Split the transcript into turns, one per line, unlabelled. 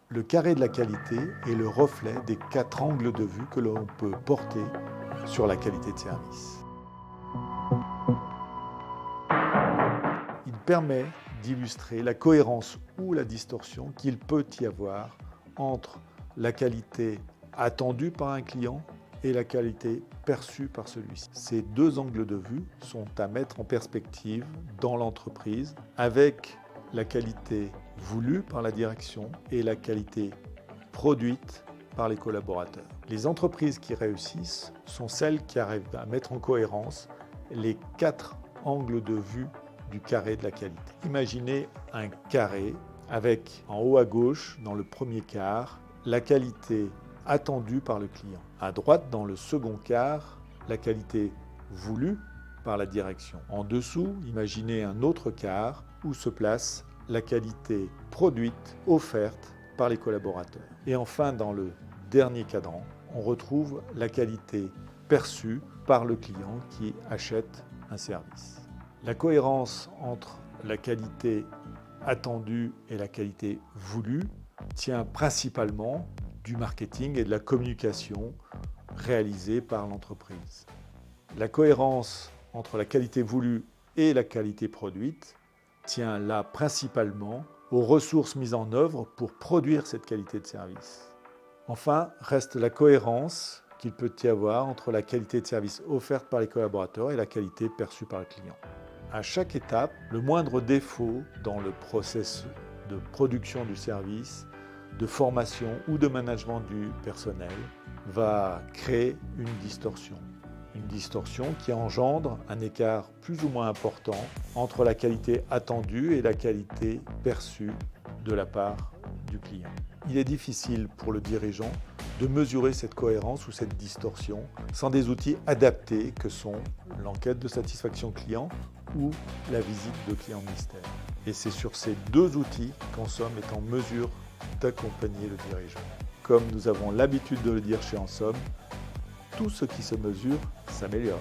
Le carré de la qualité est le reflet des 4 angles de vue que l'on peut porter sur la qualité de service. Il permet d'illustrer la cohérence ou la distorsion qu'il peut y avoir entre la qualité attendue par un client et la qualité perçue par celui-ci. Ces 2 angles de vue sont à mettre en perspective dans l'entreprise avec la qualité voulue par la direction et la qualité produite par les collaborateurs. Les entreprises qui réussissent sont celles qui arrivent à mettre en cohérence les 4 angles de vue du carré de la qualité. Imaginez un carré avec en haut à gauche, dans le premier quart, la qualité attendue par le client. À droite, dans le second quart, la qualité voulue par la direction. En dessous, imaginez un autre quart où se place la qualité produite, offerte par les collaborateurs. Et enfin, dans le dernier cadran, on retrouve la qualité perçue par le client qui achète un service. La cohérence entre la qualité attendue et la qualité voulue tient principalement du marketing et de la communication réalisée par l'entreprise. La cohérence entre la qualité voulue et la qualité produite tient là principalement aux ressources mises en œuvre pour produire cette qualité de service. Enfin, reste la cohérence qu'il peut y avoir entre la qualité de service offerte par les collaborateurs et la qualité perçue par le client. À chaque étape, le moindre défaut dans le processus de production du service, de formation ou de management du personnel va créer une distorsion. Une distorsion qui engendre un écart plus ou moins important entre la qualité attendue et la qualité perçue de la part du client. Il est difficile pour le dirigeant de mesurer cette cohérence ou cette distorsion sans des outils adaptés que sont l'enquête de satisfaction client ou la visite de client mystère. Et c'est sur ces 2 outils qu'Ensom est en mesure d'accompagner le dirigeant. Comme nous avons l'habitude de le dire chez Ensom, tout ce qui se mesure s'améliore.